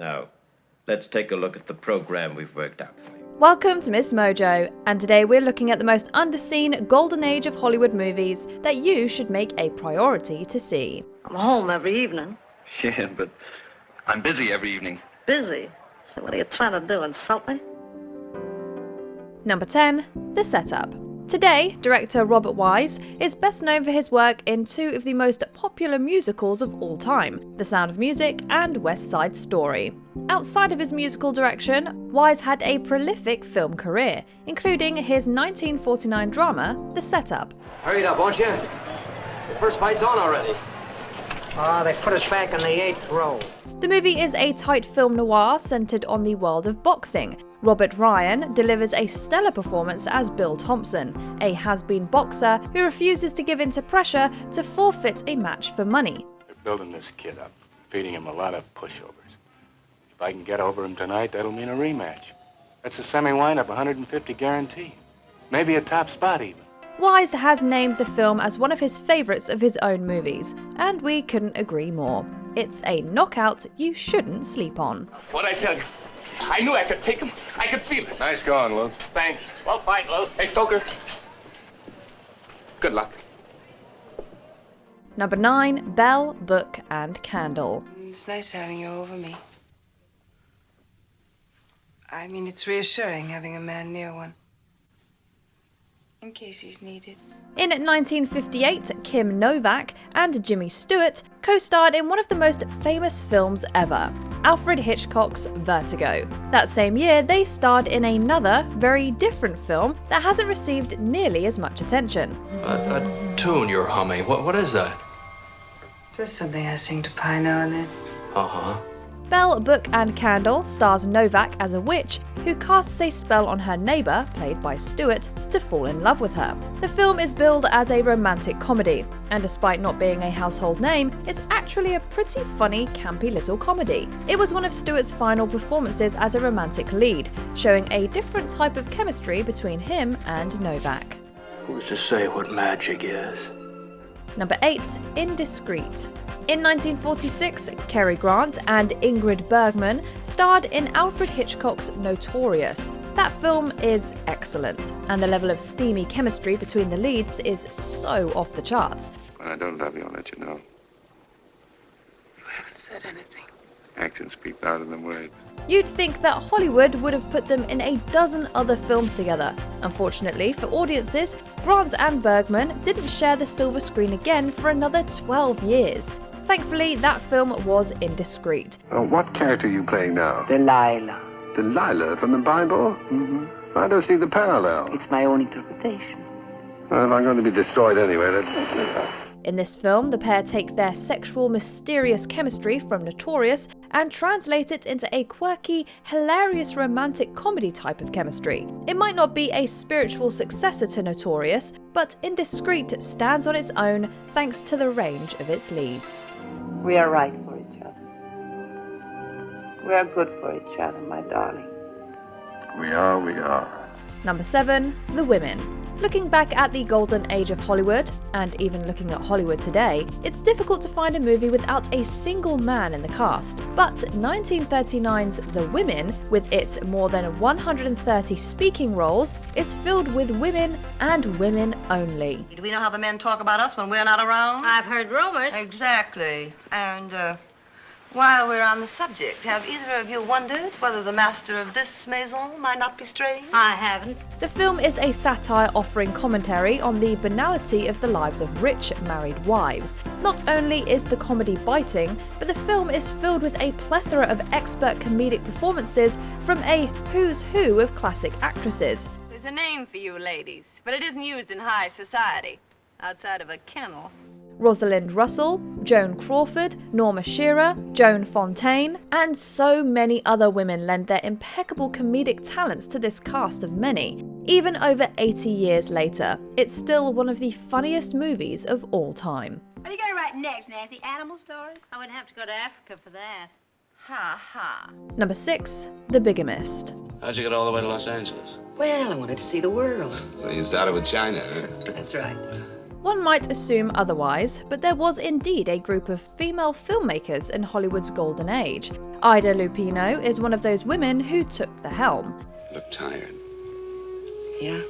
Now, let's take a look at the program we've worked out for you. Welcome to MsMojo, and today we're looking at the most underseen golden age of Hollywood movies that you should make a priority to see. I'm home every evening. Yeah, but I'm busy every evening. Busy? So what are you trying to do, insult me? Number 10. The Setup. Today, director Robert Wise is best known for his work in two of the most popular musicals of all time, The Sound of Music and West Side Story. Outside of his musical direction, Wise had a prolific film career, including his 1949 drama, The Setup. Hurry it up, won't you? The first fight's on already. Oh, they put us back in the 8th row. The movie is a tight film noir centered on the world of boxing. Robert Ryan delivers a stellar performance as Bill Thompson, a has-been boxer who refuses to give in to pressure to forfeit a match for money. They're building this kid up, feeding him a lot of pushovers. If I can get over him tonight, that'll mean a rematch. That's a semi-wind-up, 150 guarantee. Maybe a top spot even. Wise has named the film as one of his favourites of his own movies, and we couldn't agree more. It's a knockout you shouldn't sleep on. What'd I tell you? I knew I could take him. I could feel it. Nice going, Luke. Thanks. Well fight, Lou. Hey, Stoker. Good luck. Number 9. Bell, Book and Candle. It's nice having you over me. I mean, it's reassuring having a man near one. In case he's needed. In 1958, Kim Novak and Jimmy Stewart co-starred in one of the most famous films ever, Alfred Hitchcock's Vertigo. That same year, they starred in another, very different film that hasn't received nearly as much attention. A tune you're humming. What is that? Just something I sing to Pi now and then. Uh-huh. Bell, Book and Candle stars Novak as a witch who casts a spell on her neighbour, played by Stewart, to fall in love with her. The film is billed as a romantic comedy, and despite not being a household name, it's actually a pretty funny, campy little comedy. It was one of Stewart's final performances as a romantic lead, showing a different type of chemistry between him and Novak. Who's to say what magic is? Number 8. Indiscreet. In 1946, Cary Grant and Ingrid Bergman starred in Alfred Hitchcock's Notorious. That film is excellent, and the level of steamy chemistry between the leads is so off the charts. When I don't love you, I'll let you know. You haven't said anything. Actions speak louder than words. You'd think that Hollywood would have put them in a dozen other films together. Unfortunately for audiences, Grant and Bergman didn't share the silver screen again for another 12 years. Thankfully, that film was Indiscreet. What character are you playing now? Delilah. Delilah from the Bible? Mm-hmm. I don't see the parallel. It's my own interpretation. Well, if I'm going to be destroyed anyway, In this film, the pair take their sexual, mysterious chemistry from Notorious and translate it into a quirky, hilarious romantic comedy type of chemistry. It might not be a spiritual successor to Notorious, but Indiscreet stands on its own thanks to the range of its leads. We are right for each other. We are good for each other, my darling. we are. Number 7. The Women. Looking back at the golden age of Hollywood, and even looking at Hollywood today, it's difficult to find a movie without a single man in the cast. But 1939's The Women, with its more than 130 speaking roles, is filled with women and women only. Do we know how the men talk about us when we're not around? I've heard rumors. Exactly. And, while we're on the subject, have either of you wondered whether the master of this maison might not be strange? I haven't. The film is a satire offering commentary on the banality of the lives of rich married wives. Not only is the comedy biting, but the film is filled with a plethora of expert comedic performances from a who's who of classic actresses. There's a name for you ladies, but it isn't used in high society, outside of a kennel. Rosalind Russell, Joan Crawford, Norma Shearer, Joan Fontaine, and so many other women lend their impeccable comedic talents to this cast of many. Even over 80 years later, it's still one of the funniest movies of all time. What are you going to write next, Nancy? Animal stories? I wouldn't have to go to Africa for that. Ha ha. Number 6. The Bigamist. How'd you get all the way to Los Angeles? Well, I wanted to see the world. So you started with China, huh? That's right. One might assume otherwise, but there was indeed a group of female filmmakers in Hollywood's golden age. Ida Lupino is one of those women who took the helm. Look tired. Yeah.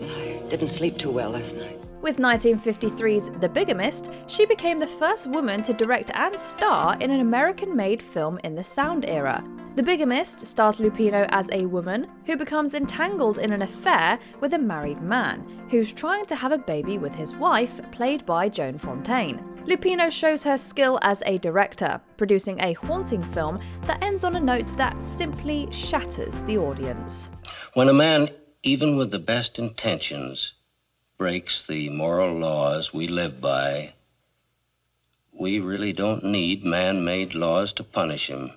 I didn't sleep too well last night. With 1953's The Bigamist, she became the first woman to direct and star in an American-made film in the sound era. The Bigamist stars Lupino as a woman who becomes entangled in an affair with a married man, who's trying to have a baby with his wife, played by Joan Fontaine. Lupino shows her skill as a director, producing a haunting film that ends on a note that simply shatters the audience. When a man, even with the best intentions, breaks the moral laws we live by, we really don't need man-made laws to punish him.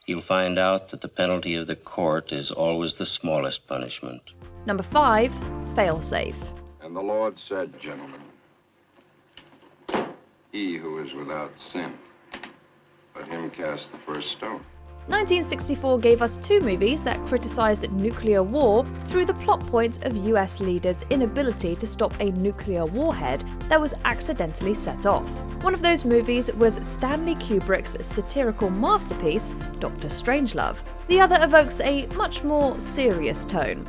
He'll find out that the penalty of the court is always the smallest punishment. Number 5, Failsafe. And the Lord said, gentlemen, he who is without sin, let him cast the first stone. 1964 gave us 2 movies that criticised nuclear war through the plot point of US leaders' inability to stop a nuclear warhead that was accidentally set off. One of those movies was Stanley Kubrick's satirical masterpiece, Dr. Strangelove. The other evokes a much more serious tone.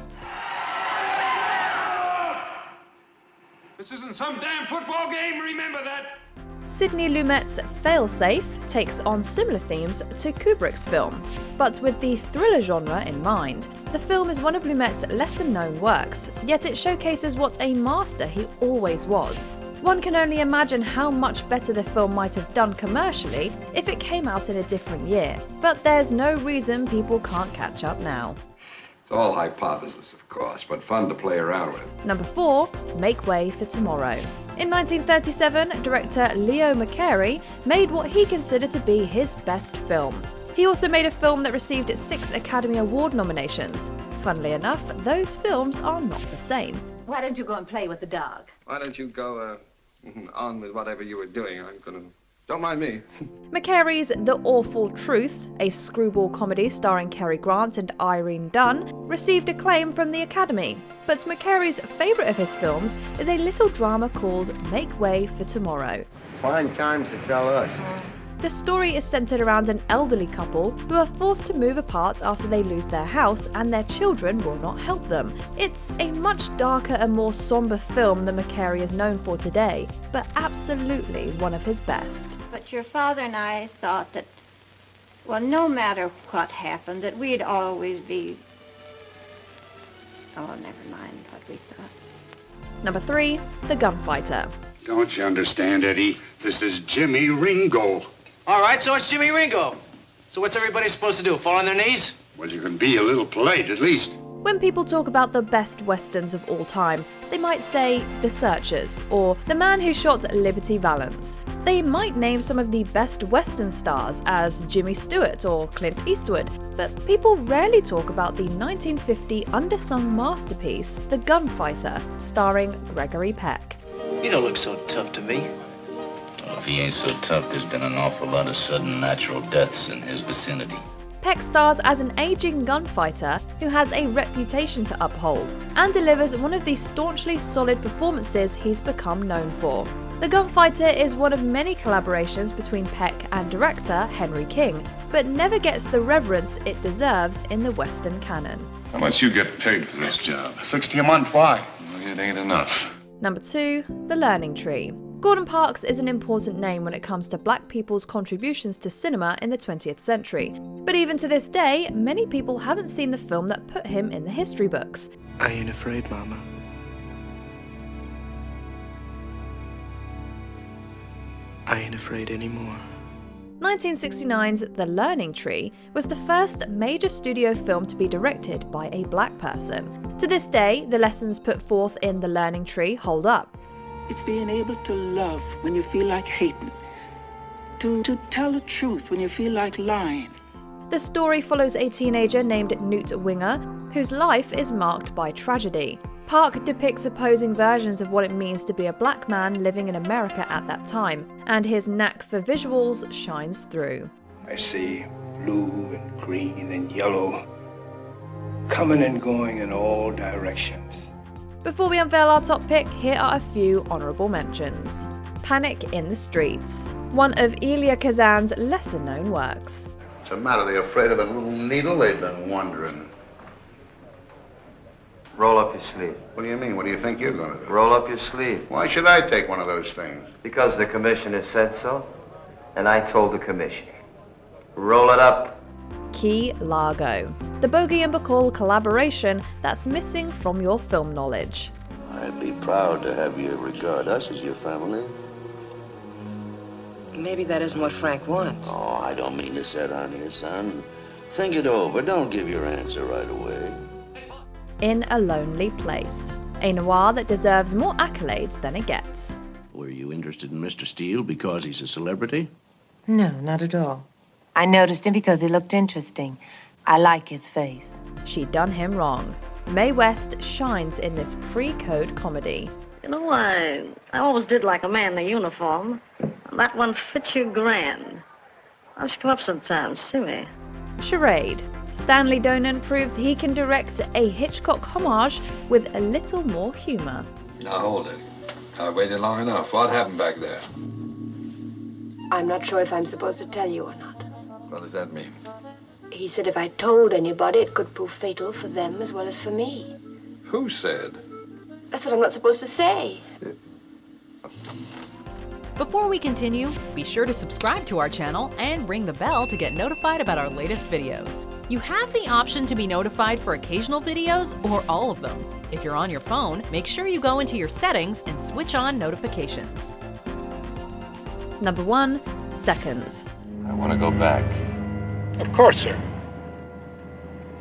This isn't some damn football game, remember that! Sidney Lumet's Failsafe takes on similar themes to Kubrick's film, but with the thriller genre in mind. The film is one of Lumet's lesser-known works, yet it showcases what a master he always was. One can only imagine how much better the film might have done commercially if it came out in a different year, but there's no reason people can't catch up now. It's all hypothesis, of course, but fun to play around with. Number 4, Make Way for Tomorrow. In 1937, director Leo McCarey made what he considered to be his best film. He also made a film that received 6 Academy Award nominations. Funnily enough, those films are not the same. Why don't you go and play with the dog? Why don't you go on with whatever you were doing? Don't mind me. McCarey's The Awful Truth, a screwball comedy starring Cary Grant and Irene Dunne, received acclaim from the Academy. But McCarey's favourite of his films is a little drama called Make Way for Tomorrow. Fine time to tell us. The story is centred around an elderly couple who are forced to move apart after they lose their house and their children will not help them. It's a much darker and more sombre film than McCarey is known for today, but absolutely one of his best. But your father and I thought that, well, no matter what happened, that we'd always be... Oh, never mind what we thought. Number 3, The Gunfighter. Don't you understand, Eddie? This is Jimmy Ringo. All right, so it's Jimmy Ringo. So what's everybody supposed to do, fall on their knees? Well, you can be a little polite, at least. When people talk about the best westerns of all time, they might say The Searchers or The Man Who Shot Liberty Valance. They might name some of the best western stars as Jimmy Stewart or Clint Eastwood, but people rarely talk about the 1950 undersung masterpiece, The Gunfighter, starring Gregory Peck. You don't look so tough to me. Well, if he ain't so tough, there's been an awful lot of sudden natural deaths in his vicinity. Peck stars as an aging gunfighter who has a reputation to uphold, and delivers one of the staunchly solid performances he's become known for. The Gunfighter is one of many collaborations between Peck and director Henry King, but never gets the reverence it deserves in the Western canon. How much you get paid for this job? $60 a month, why? Well, it ain't enough. Number 2, The Learning Tree. Gordon Parks is an important name when it comes to black people's contributions to cinema in the 20th century. But even to this day, many people haven't seen the film that put him in the history books. I ain't afraid, Mama. I ain't afraid anymore. 1969's The Learning Tree was the first major studio film to be directed by a black person. To this day, the lessons put forth in The Learning Tree hold up. It's being able to love when you feel like hating, to tell the truth when you feel like lying. The story follows a teenager named Newt Winger, whose life is marked by tragedy. Park depicts opposing versions of what it means to be a black man living in America at that time, and his knack for visuals shines through. I see blue and green and yellow, coming and going in all directions. Before we unveil our top pick, here are a few honourable mentions. Panic in the Streets, one of Elia Kazan's lesser-known works. What's the matter? They afraid of a little needle? They've been wondering. Roll up your sleeve. What do you mean? What do you think you're going to do? Roll up your sleeve. Why should I take one of those things? Because the commissioner said so, and I told the commissioner. Roll it up. Key Largo, the Bogey and Bacall collaboration that's missing from your film knowledge. I'd be proud to have you regard us as your family. Maybe that isn't what Frank wants. Oh, I don't mean to set on you, son. Think it over. Don't give your answer right away. In a Lonely Place, a noir that deserves more accolades than it gets. Were you interested in Mr. Steele because he's a celebrity? No, not at all. I noticed him because he looked interesting. I like his face. She'd done him wrong. Mae West shines in this pre-code comedy. You know, I always did like a man in a uniform. And that one fits you grand. I should come up sometime, see me. Charade. Stanley Donen proves he can direct a Hitchcock homage with a little more humor. Now hold it. I waited long enough. What happened back there? I'm not sure if I'm supposed to tell you or not. What does that mean? He said if I told anybody, it could prove fatal for them as well as for me. Who said? That's what I'm not supposed to say. Before we continue, be sure to subscribe to our channel and ring the bell to get notified about our latest videos. You have the option to be notified for occasional videos or all of them. If you're on your phone, make sure you go into your settings and switch on notifications. Number 1, Seconds. I want to go back. Of course, sir.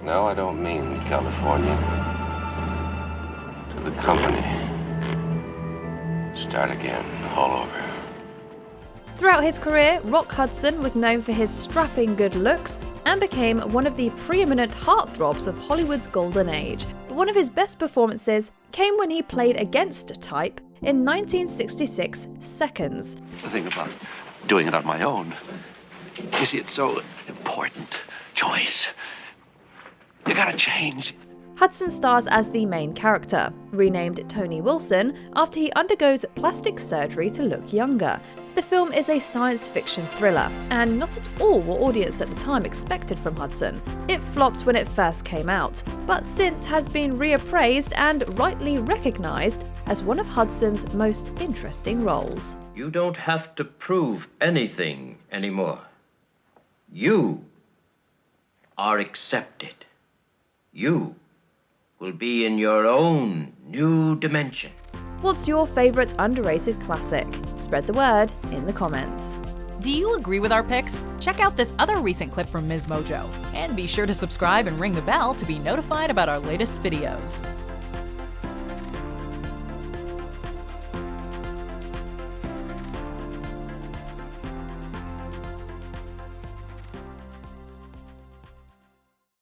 No, I don't mean California. To the company. Start again, all over. Throughout his career, Rock Hudson was known for his strapping good looks and became one of the preeminent heartthrobs of Hollywood's golden age. But one of his best performances came when he played against type in 1966's Seconds. The thing about doing it on my own, you see, it's so important. Choice. You gotta change. Hudson stars as the main character, renamed Tony Wilson after he undergoes plastic surgery to look younger. The film is a science fiction thriller, and not at all what audience at the time expected from Hudson. It flopped when it first came out, but since has been reappraised and rightly recognized as one of Hudson's most interesting roles. You don't have to prove anything anymore. You are accepted. You will be in your own new dimension. What's your favourite underrated classic? Spread the word in the comments. Do you agree with our picks? Check out this other recent clip from MsMojo. And be sure to subscribe and ring the bell to be notified about our latest videos.